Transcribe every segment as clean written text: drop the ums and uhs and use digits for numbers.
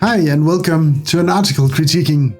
Hi and welcome to an article critiquing.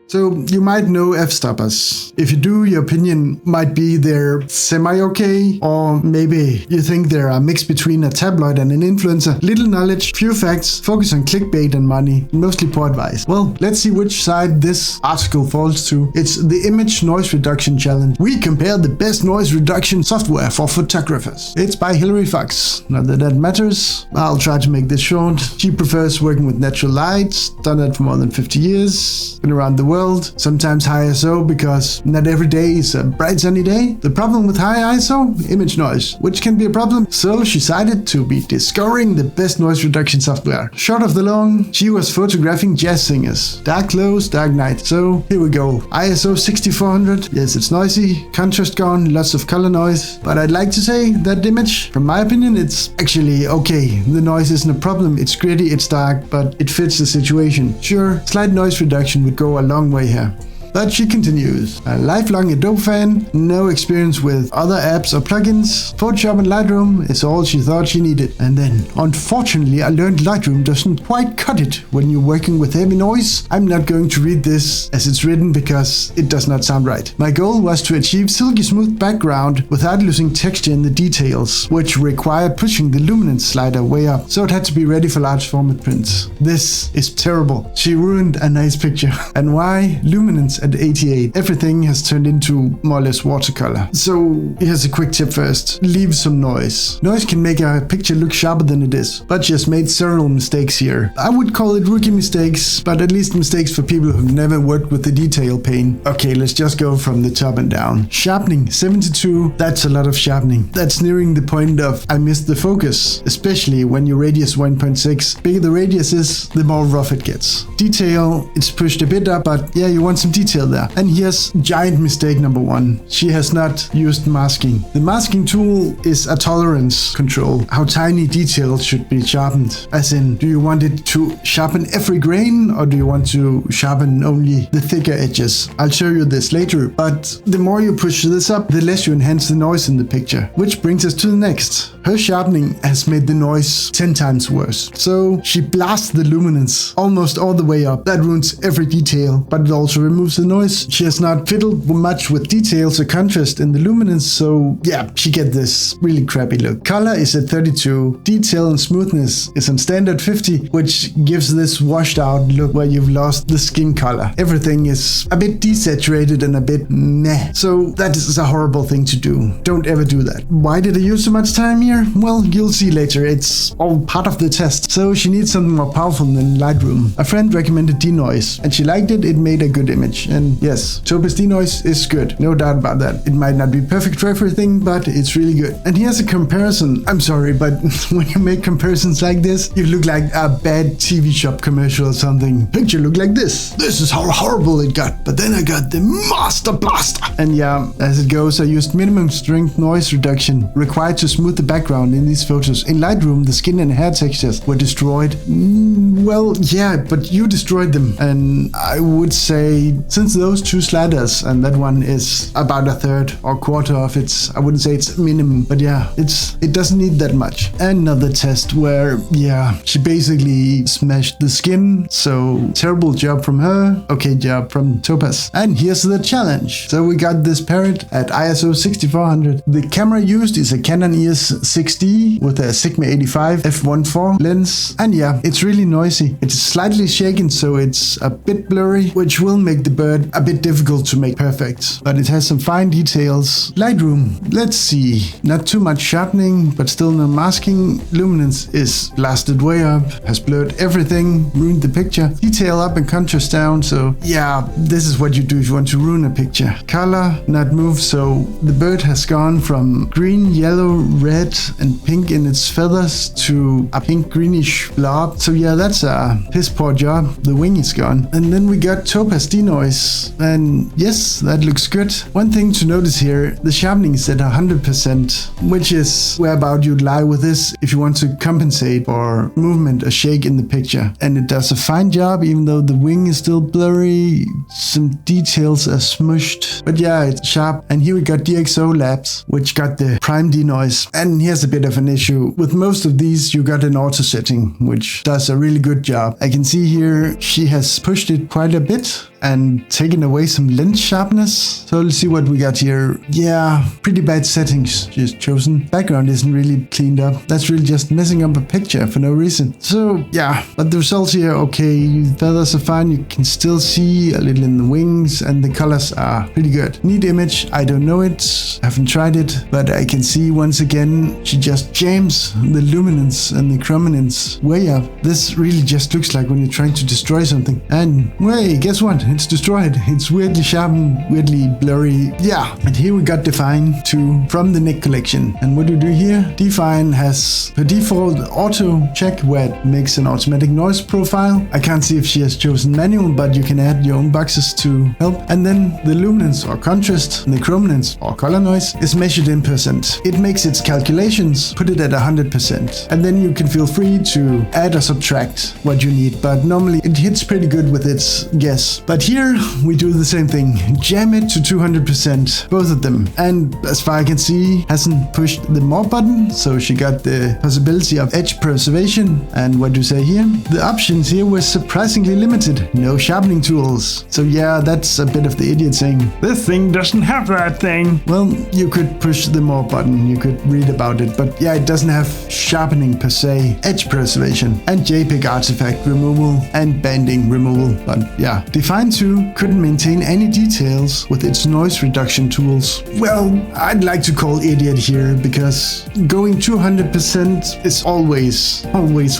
So you might know fstoppers. If you do, your opinion might be they're semi-okay, or maybe you think they're a mix between a tabloid and an influencer. Little knowledge, few facts, focus on clickbait and money, mostly poor advice. Well, let's see which side this article falls to. It's the image noise reduction challenge. We compare the best noise reduction software for photographers. It's by Hilary Fox. Not that that matters. I'll try to make this short. She prefers working with natural lights, done that for more than 50 years, been around the world. Sometimes high ISO because not every day is a bright sunny day. The problem with high ISO? Image noise, which can be a problem. So she decided to be discovering the best noise reduction software. Short of the long, she was photographing jazz singers. Dark clothes, dark night. So here we go. ISO 6400. Yes, it's noisy. Contrast gone, lots of color noise. But I'd like to say that image, from my opinion, it's actually okay. The noise isn't a problem. It's gritty, it's dark, but it fits the situation. Sure, slight noise reduction would go a long way here. But she continues, a lifelong Adobe fan, no experience with other apps or plugins, Photoshop and Lightroom is all she thought she needed. And then, unfortunately, I learned Lightroom doesn't quite cut it when you're working with heavy noise. I'm not going to read this as it's written because it does not sound right. My goal was to achieve silky smooth background without losing texture in the details, which required pushing the luminance slider way up, so it had to be ready for large format prints. This is terrible. She ruined a nice picture. And why? Luminance at 88. Everything has turned into more or less watercolor. So here's a quick tip first. Leave some noise. Noise can make a picture look sharper than it is, but she has made several mistakes here. I would call it rookie mistakes, but at least mistakes for people who've never worked with the detail pane. Okay, let's just go from the top and down. Sharpening 72. That's a lot of sharpening. That's nearing the point of I missed the focus, especially when your radius 1.6. Bigger the radius is, the more rough it gets. Detail, it's pushed a bit up, but yeah, you want some detail there. And here's giant mistake number one. She has not used masking. The masking tool is a tolerance control. How tiny details should be sharpened. As in, do you want it to sharpen every grain or do you want to sharpen only the thicker edges? I'll show you this later, but the more you push this up, the less you enhance the noise in the picture. Which brings us to the next. Her sharpening has made the noise 10 times worse. So she blasts the luminance almost all the way up. That ruins every detail, but it also removes the noise. She has not fiddled much with details or contrast in the luminance, so yeah, she get this really crappy look. Color is at 32. Detail and smoothness is on standard 50, which gives this washed out look where you've lost the skin color. Everything is a bit desaturated and a bit meh. So that is a horrible thing to do. Don't ever do that. Why did I use so much time here? Well, you'll see later. It's all part of the test. So she needs something more powerful than Lightroom. A friend recommended denoise and she liked it. It made a good image. And yes, Topaz denoise is good. No doubt about that. It might not be perfect for everything, but it's really good. And here's a comparison. I'm sorry, but when you make comparisons like this, you look like a bad TV shop commercial or something. Picture look like this. This is how horrible it got. But then I got the Master Blaster. And yeah, as it goes, I used minimum strength noise reduction required to smooth the background in these photos. In Lightroom, the skin and hair textures were destroyed. Well, yeah, but you destroyed them. And I would say, since those two sliders and that one is about a third or quarter of its, I wouldn't say it's minimum, but yeah, it doesn't need that much. Another test where, yeah, she basically smashed the skin. So terrible job from her. Okay job from Topaz. And here's the challenge. So we got this parrot at ISO 6400. The camera used is a Canon EOS 6D with a Sigma 85 f1.4 lens. And yeah, it's really noisy. It's slightly shaken, so it's a bit blurry, which will make the bird a bit difficult to make perfect. But it has some fine details. Lightroom, let's see. Not too much sharpening, but still no masking. Luminance is blasted way up, has blurred everything, ruined the picture. Detail up and contrast down, so yeah, this is what you do if you want to ruin a picture. Color, not moved, so the bird has gone from green, yellow, red, and pink in its feathers to a pink greenish blob. So yeah, that's a piss poor job. The wing is gone. And then we got Topaz denoise. noise. And yes, that looks good. One thing to notice here, the sharpening is at 100%, which is whereabout you'd lie with this if you want to compensate for movement or shake in the picture. And it does a fine job, even though the wing is still blurry, some details are smushed. But yeah, it's sharp. And here we got DxO Labs, which got the prime denoise. And here's a bit of an issue. With most of these, you got an auto setting, which does a really good job. I can see here she has pushed it quite a bit and taken away some lens sharpness. So let's see what we got here. Yeah, pretty bad settings she's chosen. Background isn't really cleaned up. That's really just messing up a picture for no reason. So yeah, but the results here, okay, feathers are fine. You can still see a little in the wings and the colors are pretty good. Neat image, I don't know it, haven't tried it, but I can see once again, she just jams the luminance and the chrominance way up. This really just looks like when you're trying to destroy something. And wait, guess what? It's destroyed. It's weirdly sharpened, weirdly blurry. Yeah, and here we got Define 2 from the Nick collection. And what do we do here? Define has per default auto check where it makes an automatic noise profile. I can't see if she has chosen manual, but you can add your own boxes to help. And then the luminance or contrast and the chrominance or color noise is measured in percent. It makes its calculations, put it at 100%. And then you can feel free to add or subtract what you need. But normally it hits pretty good with its guess. But here we do the same thing. Jam it to 200%, both of them. And as far as I can see, hasn't pushed the more button. So she got the possibility of edge preservation. And what do you say here? The options here were surprisingly limited. No sharpening tools. So yeah, that's a bit of the idiot saying, this thing doesn't have that thing. Well, you could push the more button. You could read about it. But yeah, it doesn't have sharpening per se, edge preservation, and JPEG artifact removal and banding removal. But yeah, Define 2 couldn't maintain any details with its noise reduction tools. Well, I'd like to call idiot here because going 200% is always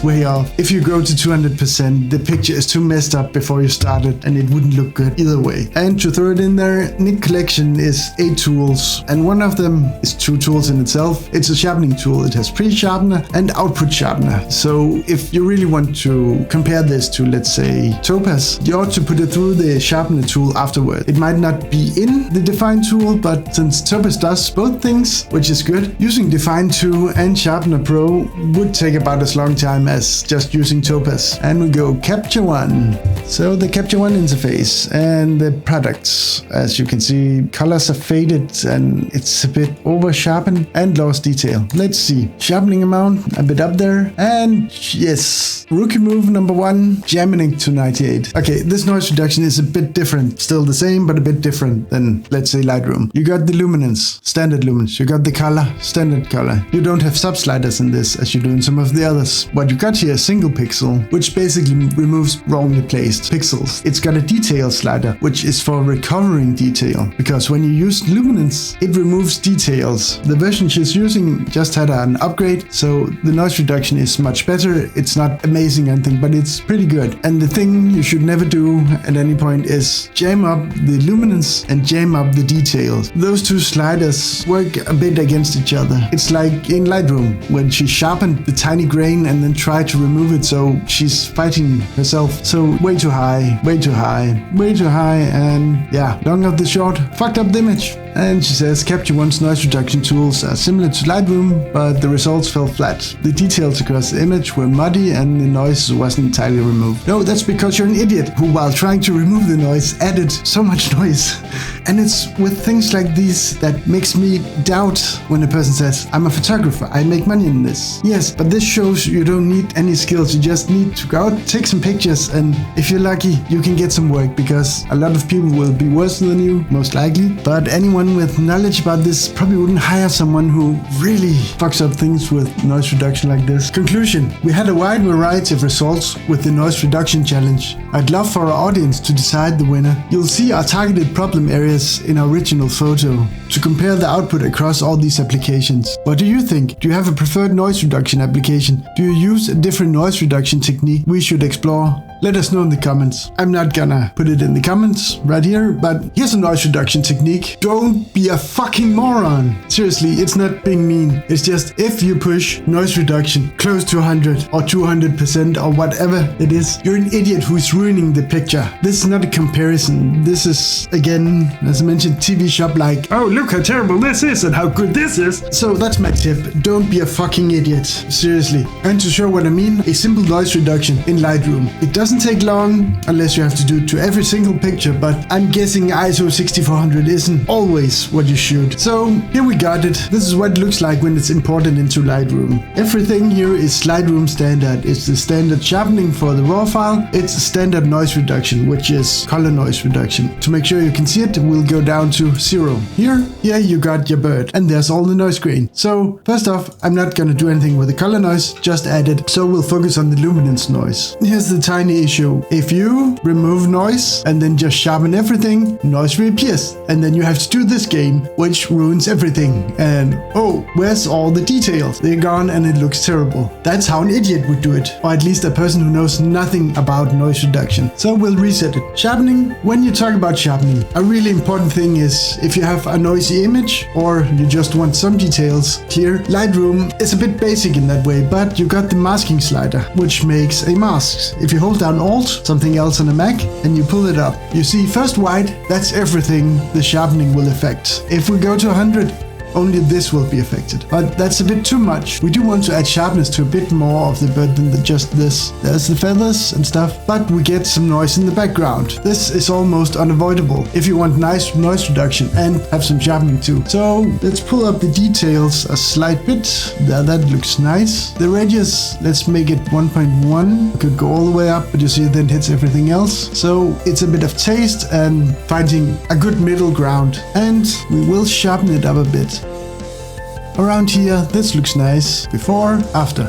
way off. If you go to 200%, the picture is too messed up before you start it and it wouldn't look good either way. And to throw it in there, Nick collection is 8 tools and one of them is 2 tools in itself. It's a sharpening tool. It has pre-sharpener and output sharpener. So if you really want to compare this to, let's say, Topaz, you ought to put it through the sharpener tool afterward. It might not be in the Define tool, but since Topaz does both things, which is good, using Define 2 and Sharpener Pro would take about as long time as just using Topaz. And we go Capture One. So the Capture One interface and the products, as you can see, colors are faded and it's a bit over sharpened and lost detail. Let's see, sharpening amount a bit up there, and yes, rookie move number 1, jamming it to 98. Okay, this noise reduction is a bit different, still the same but a bit different than, let's say, Lightroom. You got the luminance, standard luminance. You got the color, standard color. You don't have sub sliders in this as you do in some of the others. What you got here is single pixel, which basically removes wrongly placed pixels. It's got a detail slider, which is for recovering detail, because when you use luminance, it removes details. The version she's using just had an upgrade, so the noise reduction is much better. It's not amazing or anything, but it's pretty good. And the thing you should never do at any point is jam up the luminance and jam up the details. Those two sliders work a bit against each other. It's like in Lightroom when she sharpened the tiny grain and then tried to remove it, so she's fighting herself. So way too high, way too high, way too high, and yeah, long of the short, fucked up the image. And she says Capture One's noise reduction tools are similar to Lightroom, but the results fell flat. The details across the image were muddy and the noise wasn't entirely removed. No, that's because you're an idiot who, while trying to remove the noise, added so much noise. And it's with things like these that makes me doubt when a person says, I'm a photographer, I make money in this. Yes, but this shows you don't need any skills. You just need to go out, take some pictures, and if you're lucky, you can get some work, because a lot of people will be worse than you, most likely. But anyone with knowledge about this probably wouldn't hire someone who really fucks up things with noise reduction like this. Conclusion: we had a wide variety of results with the noise reduction challenge. I'd love for our audience to decide the winner. You'll see our targeted problem areas in our original photo to compare the output across all these applications. What do you think? Do you have a preferred noise reduction application? Do you use a different noise reduction technique we should explore? let us know in the comments. I'm not gonna put it in the comments right here, but here's a noise reduction technique. Don't be a fucking moron. Seriously, it's not being mean. It's just if you push noise reduction close to 100 or 200% or whatever it is, you're an idiot who's ruining the picture. This is not a comparison. This is, again, as I mentioned, TV shop like, oh, look how terrible this is and how good this is. So that's my tip. Don't be a fucking idiot. Seriously. And to show what I mean, a simple noise reduction in Lightroom. It doesn't take long unless you have to do it to every single picture, but I'm guessing ISO 6400 isn't always what you shoot. So here we got it. This is what it looks like when it's imported into Lightroom. Everything here is Lightroom standard. It's the standard sharpening for the raw file. It's standard noise reduction, which is color noise reduction. To make sure you can see it, we'll go down to 0. Here you got your bird, and there's all the noise grain. So first off, I'm not gonna do anything with the color noise, just add it. So we'll focus on the luminance noise. Here's the tiny issue. If you remove noise and then just sharpen everything, noise reappears. And then you have to do this game, which ruins everything. And oh, where's all the details? They're gone and it looks terrible. That's how an idiot would do it. Or at least a person who knows nothing about noise reduction. So we'll reset it. Sharpening. When you talk about sharpening, a really important thing is if you have a noisy image or you just want some details clear, Lightroom is a bit basic in that way, but you got the masking slider, which makes a mask. If you hold down Alt, something else on a Mac, and you pull it up, you see first white, that's everything the sharpening will affect. If we go to 100, only this will be affected. But that's a bit too much. We do want to add sharpness to a bit more of the bird than just this. There's the feathers and stuff, but we get some noise in the background. This is almost unavoidable if you want nice noise reduction and have some sharpening too. So let's pull up the details a slight bit. There, that looks nice. The radius, let's make it 1.1. Could go all the way up, but you see it then hits everything else. So it's a bit of taste and finding a good middle ground. And we will sharpen it up a bit. Around here, this looks nice. Before, after,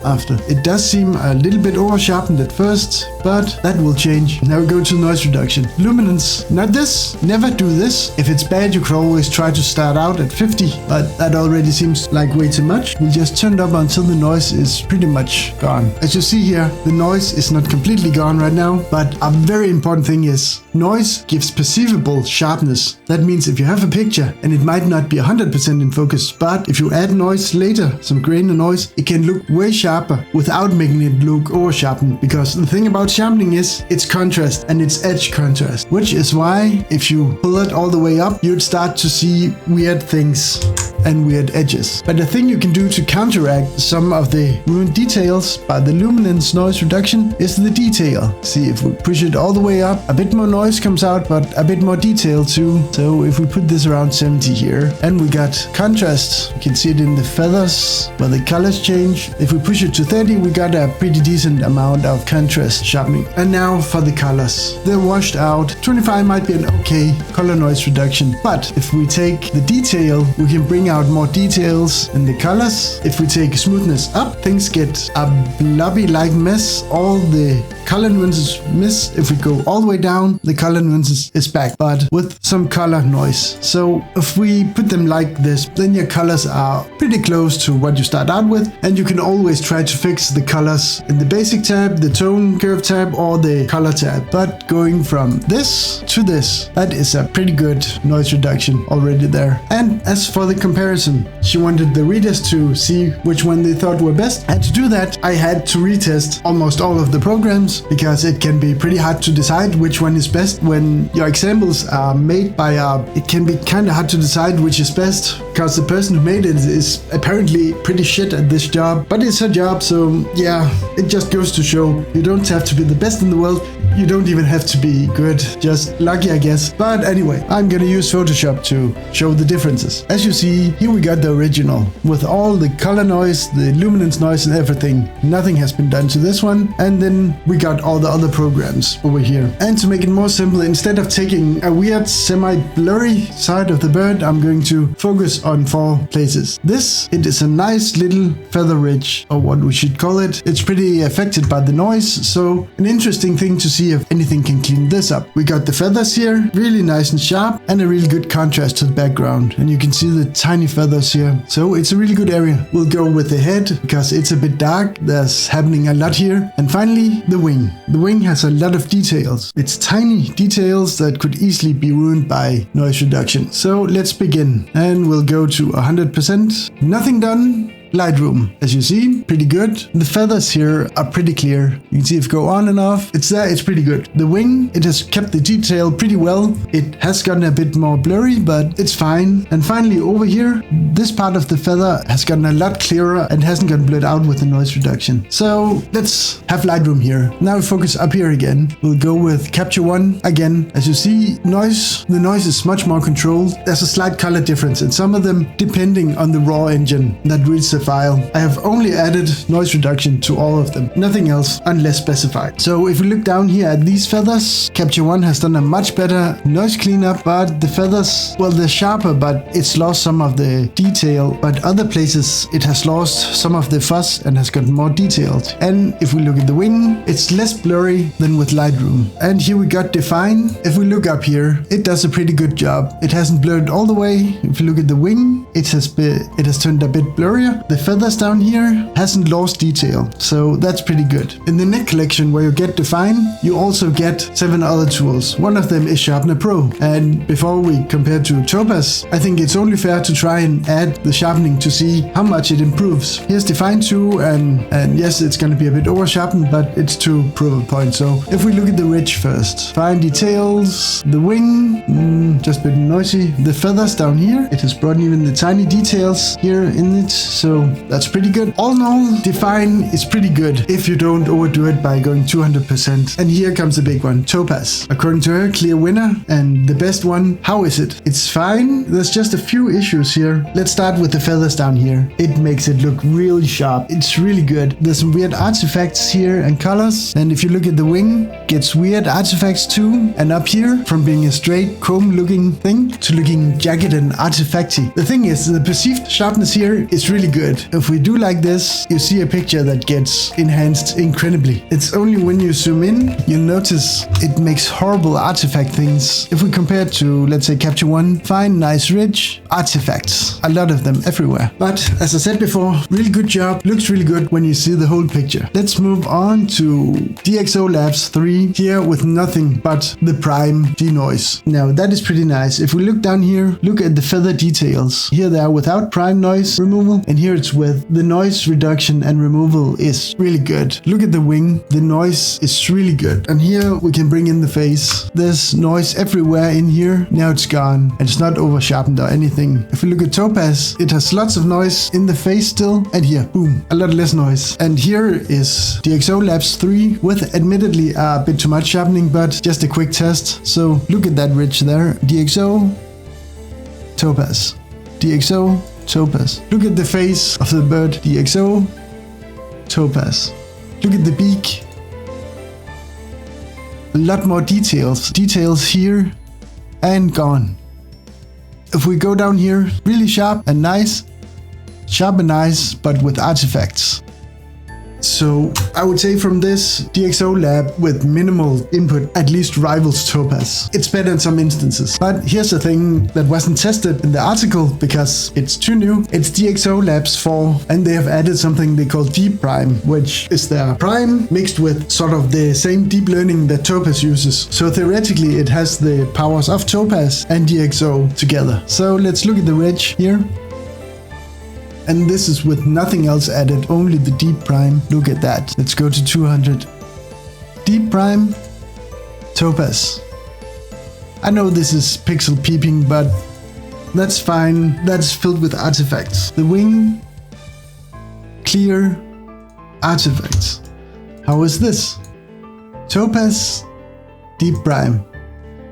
after. It does seem a little bit over sharpened at first, but that will change. Now we go to noise reduction. Luminance, not this, never do this. If it's bad, you could always try to start out at 50, but that already seems like way too much. We just turned up until the noise is pretty much gone. As you see here, the noise is not completely gone right now, but a very important thing is noise gives perceivable sharpness. That means if you have a picture and it might not be 100% in focus, but if you add noise later, some grain and noise, it can look way sharper without making it look over sharpened. Because the thing about sharpening is it's contrast and it's edge contrast, which is why if you pull it all the way up, you'd start to see weird things and weird edges. But the thing you can do to counteract some of the ruined details by the luminance noise reduction is the detail. See, if we push it all the way up, a bit more noise comes out, but a bit more detail too. So if we put this around 70 here, and we got contrast, you can see it in the feathers where the colors change. If we push it to 30, we got a pretty decent amount of contrast sharpening. And now for the colors. They're washed out. 25 might be an okay color noise reduction, but if we take the detail, we can bring out more details in the colors. If we take smoothness up, things get a blobby like mess. All the color nuances miss. If we go all the way down, the color nuances is back, but with some color noise. So if we put them like this, then your colors are pretty close to what you start out with, and you can always try to fix the colors in the basic tab, the tone curve tab, or the color tab. But going from this to this, that is a pretty good noise reduction already there. And as for the comparison, she wanted the readers to see which one they thought were best. And to do that, I had to retest almost all of the programs, because it can be pretty hard to decide which one is best when your examples are made by it can be kind of hard to decide which is best, because the person who made it is apparently pretty shit at this job, but it's her job. So yeah, it just goes to show you don't have to be the best in the world. You don't even have to be good, just lucky, I guess. But anyway, I'm gonna use Photoshop to show the differences. As you see, here we got the original with all the color noise, the luminance noise and everything. Nothing has been done to this one. And then we got all the other programs over here. And to make it more simple, instead of taking a weird semi-blurry side of the bird, I'm going to focus on 4 places. This, it is a nice little feather ridge, or what we should call it. It's pretty affected by the noise, so an interesting thing to see see if anything can clean this up. We got the feathers here, really nice and sharp, and a really good contrast to the background. And you can see the tiny feathers here. So it's a really good area. We'll go with the head because it's a bit dark. There's happening a lot here. And finally, the wing. The wing has a lot of details. It's tiny details that could easily be ruined by noise reduction. So let's begin. And we'll go to 100%. Nothing done. Lightroom, as you see, pretty good. The feathers here are pretty clear. You can see if you go on and off, it's there, it's pretty good. The wing, it has kept the detail pretty well. It has gotten a bit more blurry, but it's fine. And finally over here, this part of the feather has gotten a lot clearer and hasn't gotten blurred out with the noise reduction. So let's have Lightroom here. Now we focus up here again. We'll go with Capture One again. As you see, the noise is much more controlled. There's a slight color difference in some of them depending on the raw engine that reads the file. I have only added noise reduction to all of them, nothing else unless specified. So if we look down here at these feathers, Capture One has done a much better noise cleanup, but the feathers, well, they're sharper, but it's lost some of the detail. But other places it has lost some of the fuzz and has gotten more detailed. And if we look at the wing, it's less blurry than with Lightroom. And here we got Define. If we look up here, it does a pretty good job. It hasn't blurred all the way. If you look at the wing, it has turned a bit blurrier. The feathers down here hasn't lost detail, so that's pretty good. In the neck collection where you get Define, you also get 7 other tools. One of them is Sharpener Pro, and before we compare to Topaz, I think it's only fair to try and add the sharpening to see how much it improves. Here's Define 2, and yes, it's going to be a bit over sharpened, but it's to prove a point. So if we look at the ridge first, fine details, the wing, just a bit noisy. The feathers down here, it has brought even the tiny details here in it, so that's pretty good. All in all, Define is pretty good if you don't overdo it by going 200%. And here comes the big one, Topaz. According to her, clear winner and the best one. How is it? It's fine. There's just a few issues here. Let's start with the feathers down here. It makes it look really sharp. It's really good. There's some weird artifacts here and colors. And if you look at the wing, it gets weird artifacts too. And up here, from being a straight comb looking thing to looking jagged and artifacty. The thing is, the perceived sharpness here is really good. If we do like this, you see a picture that gets enhanced incredibly. It's only when you zoom in, you'll notice it makes horrible artifact things. If we compare it to, let's say, Capture One, fine, nice ridge, artifacts, a lot of them everywhere. But as I said before, really good job, looks really good when you see the whole picture. Let's move on to DxO Labs 3, here with nothing but the prime denoise. Now that is pretty nice. If we look down here, look at the feather details. Here they are without prime noise removal, and here it's with the noise reduction and removal is really good. Look at the wing, the noise is really good. And here we can bring in the face. There's noise everywhere in here. Now it's gone and it's not over sharpened or anything. If we look at Topaz, it has lots of noise in the face still. And here, boom, a lot less noise. And here is DxO Labs 3 with admittedly a bit too much sharpening, but just a quick test. So look at that ridge there. DxO, Topaz, DxO, Topaz. Look at the face of the bird, DxO, Topaz. Look at the beak. A lot more details. Details here and gone. If we go down here, really sharp and nice. Sharp and nice, but with artifacts. So I would say from this, DxO Lab with minimal input at least rivals Topaz. It's better in some instances. But here's the thing that wasn't tested in the article because it's too new. It's DxO Labs 4 and they have added something they call Deep Prime, which is their prime mixed with sort of the same deep learning that Topaz uses. So theoretically it has the powers of Topaz and DxO together. So let's look at the ridge here. And this is with nothing else added, only the Deep Prime. Look at that. Let's go to 200. Deep Prime, Topaz. I know this is pixel peeping, but that's fine. That's filled with artifacts. The wing, clear, artifacts. How is this? Topaz, Deep Prime.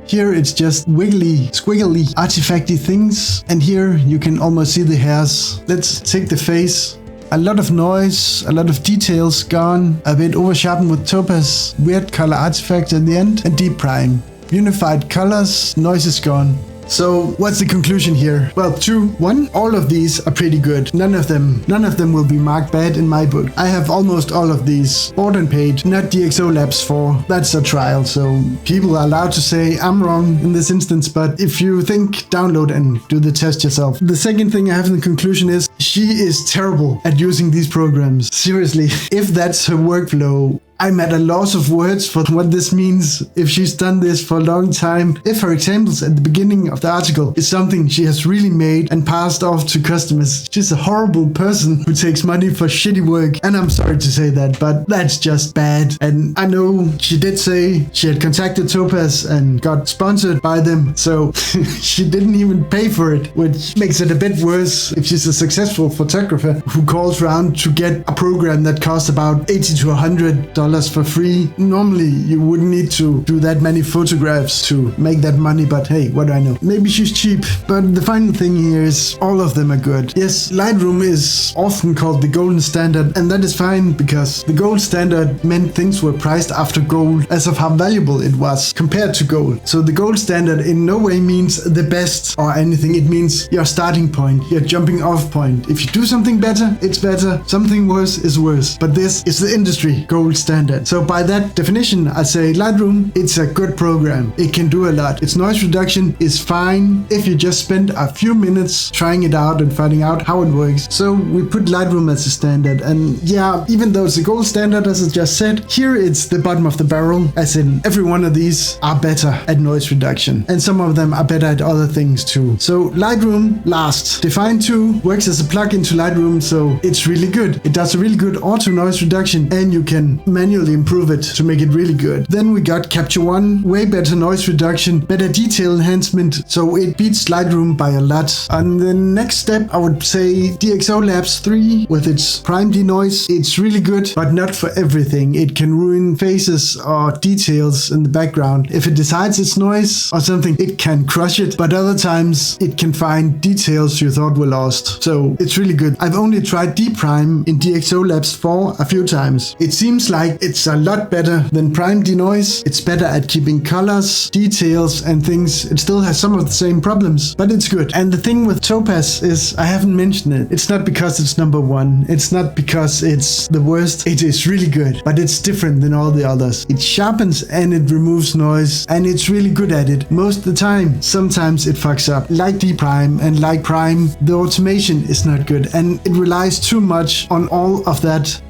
Here it's just wiggly, squiggly, artifacty things. And here you can almost see the hairs. Let's take the face. A lot of noise, a lot of details gone. A bit over sharpened with Topaz. Weird color artifacts at the end. And Deep Prime. Unified colors, noise is gone. So what's the conclusion here? Well, 2. 1, all of these are pretty good. None of them will be marked bad in my book. I have almost all of these bought and paid, not DxO Labs 4. That's a trial, so people are allowed to say I'm wrong in this instance, but if you think, download and do the test yourself. The second thing I have in the conclusion is she is terrible at using these programs. Seriously, if that's her workflow, I'm at a loss of words for what this means if she's done this for a long time. If her examples at the beginning of the article is something she has really made and passed off to customers, she's a horrible person who takes money for shitty work. And I'm sorry to say that, but that's just bad. And I know she did say she had contacted Topaz and got sponsored by them, so she didn't even pay for it, which makes it a bit worse if she's a successful photographer who calls around to get a program that costs about $80 to $100 for free. Normally you wouldn't need to do that many photographs to make that money, but hey, what do I know? Maybe she's cheap. But the final thing here is all of them are good. Yes, Lightroom is often called the golden standard, and that is fine because the gold standard meant things were priced after gold as of how valuable it was compared to gold. So the gold standard in no way means the best or anything. It means your starting point, your jumping off point. If you do something better, it's better. Something worse is worse. But this is the industry gold standard. So by that definition, I say Lightroom, it's a good program. It can do a lot. Its noise reduction is fine if you just spend a few minutes trying it out and finding out how it works. So we put Lightroom as a standard. And yeah, even though it's a gold standard, as I just said, here it's the bottom of the barrel, as in every one of these are better at noise reduction. And some of them are better at other things too. So Lightroom last. Define 2 works as a plugin to Lightroom, so it's really good. It does a really good auto noise reduction, and you can manually improve it to make it really good. Then we got Capture One, way better noise reduction, better detail enhancement, so it beats Lightroom by a lot. On the next step, I would say DxO Labs 3 with its prime denoise. It's really good, but not for everything. It can ruin faces or details in the background. If it decides it's noise or something, it can crush it, but other times it can find details you thought were lost. So it's really good. I've only tried D-Prime in DxO Labs 4 a few times. It seems like it's a lot better than prime denoise. It's better at keeping colors, details and things. It still has some of the same problems, but it's good. And the thing with Topaz is I haven't mentioned it. It's not because it's number 1. It's not because it's the worst. It is really good, but it's different than all the others. It sharpens and it removes noise, and it's really good at it most of the time. Sometimes it fucks up. Like D-Prime and like Prime, the automation is not good, and it relies too much on all of that.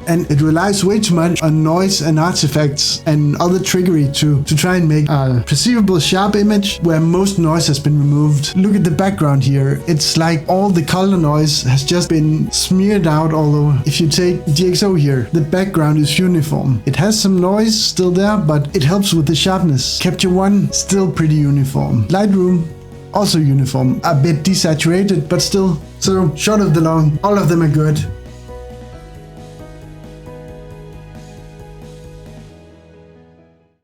And it relies way too much on noise and artifacts and other trickery to try and make a perceivable sharp image where most noise has been removed. Look at the background here. It's like all the color noise has just been smeared out all over. If you take DxO here, the background is uniform. It has some noise still there, but it helps with the sharpness. Capture One, still pretty uniform. Lightroom, also uniform. A bit desaturated, but still. So short of the long, all of them are good.